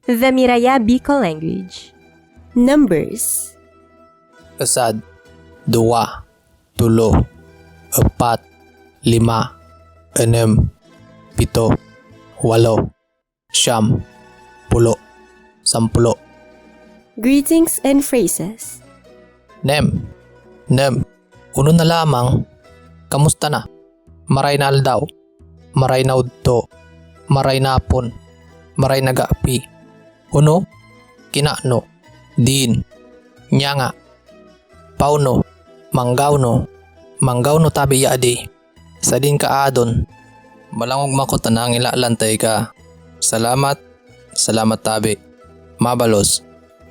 The Miraya Bikol language. Numbers. Usad, dua, tulo, apat, lima, enem, pito, walo, siyam, pulo, sampulo. Greetings and phrases. Nem, uno na lamang, kamusta na? Maray na aldaw, maray na udto, maray na apon, maray na gaapi. Uno, kinano, din, nyanga, pauno, manggawno tabi yaadi. Sa din ka adon, malangog mako tanang ilalantay ka. Salamat tabi. Mabalos,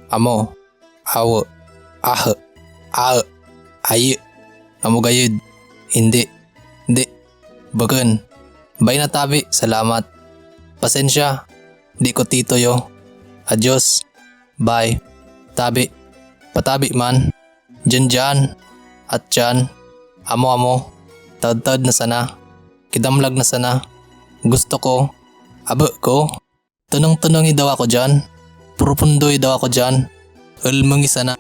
amo, awo, aye, amo gayud, hindi, bagan, bay na tabi, salamat. Pasensya, di ko titoyo. Adios, bye, tabi, patabi man, dyan, at dyan, amo, tad na sana, kidamlag na sana, gusto ko, abo ko, tunong-tunong daw ako dyan, purupundoy daw ako dyan, ulmang isa na.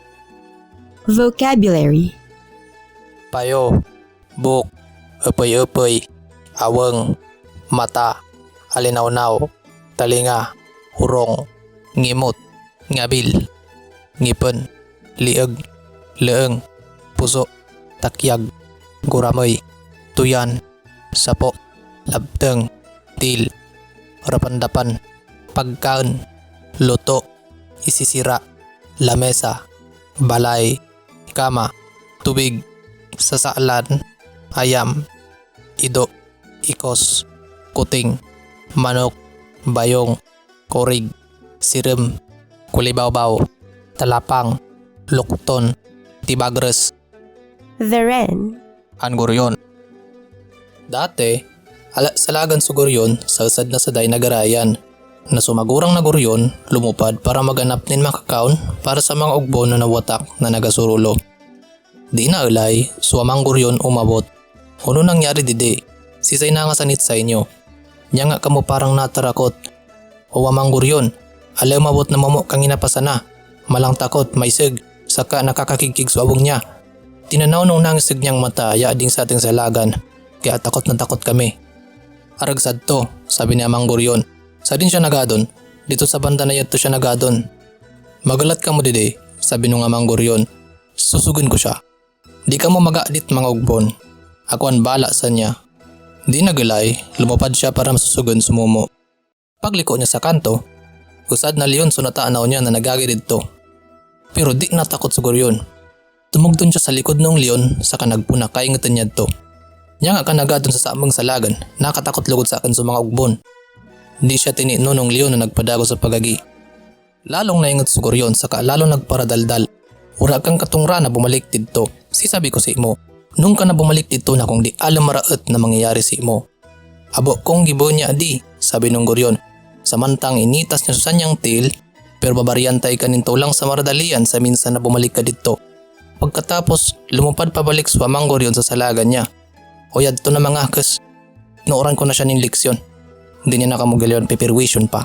Vocabulary. Payo, buk, upoy, awang, mata, alinawnaw, talinga, hurong, ngimot, ngabil, ngipon, lieg, leeng, puso, takyag, guramoy, tuyan, sapo, labteng, til, rapandapan, pagkaon, luto, isisira, lamesa, balay, kama, tubig, sasaalan, ayam, ido, ikos, kuting, manok, bayong, korig, sirim, kulibawbaw, talapang, lukton, tibagres, The Wren. anguryon. Dati, salagan suguryon sa usad na saday nagarayan na sumagurang naguryon lumupad para maganap nin makakaon para sa mga ugbo na nawatak na nagasurulo. Di na ulay, suamang guryon umabot. Ano nangyari didi? Sisay na nga sanit sa inyo. Nya nga kamo parang natarakot. O amang guryon, alay umabot na mamo kang inapasana. Malang takot, may sig, saka nakakakigkig sa abong niya. Tinanaw nung nangisig niyang mata, yaading sa ating salagan. Kaya takot na takot kami. Aragsad to, sabi ni amang guryon. Sa din siya nagadon, dito sa banda na yato siya nagadon. Magalat ka mo didi, sabi nung amang guryon. Susugin ko siya. Di ka mo magaadit mga ugbon. Ako ang bala sa niya. Di nagilay, lumupad siya para masusugon sumumo. Pagliko niya sa kanto, usad na leon sunatanaw niya na nagagi dito. Pero di natakot sa guryon. Tumugton siya sa likod ng leon saka nagpuna kay ngatan niya to. Nya nga kanagadon sa samang salagan, nakatakot lugod sa akin sa mga ugbon. Di siya tinino ng leon na nagpadago sa pagagi. Lalong naingat sa guryon saka lalong nagparadaldal. Ura kang katungra na bumalik dito. Si sabi ko sa imo, nung ka na bumalik dito na kung di alam maraot na mangyayari sa imo. Abo kong gibo niya di, sabi nung guryon. Samantang initas niya sa sanyang til, pero babaryantay ka ninto lang sa maradalian sa minsan na bumalik ka dito. Pagkatapos, lumupad pabalik sa amang guryon sa salagan niya. O yadto na mga akas, nooran ko na siya ning leksyon. Hindi niya nakamugaliwan pipirwisyon pa.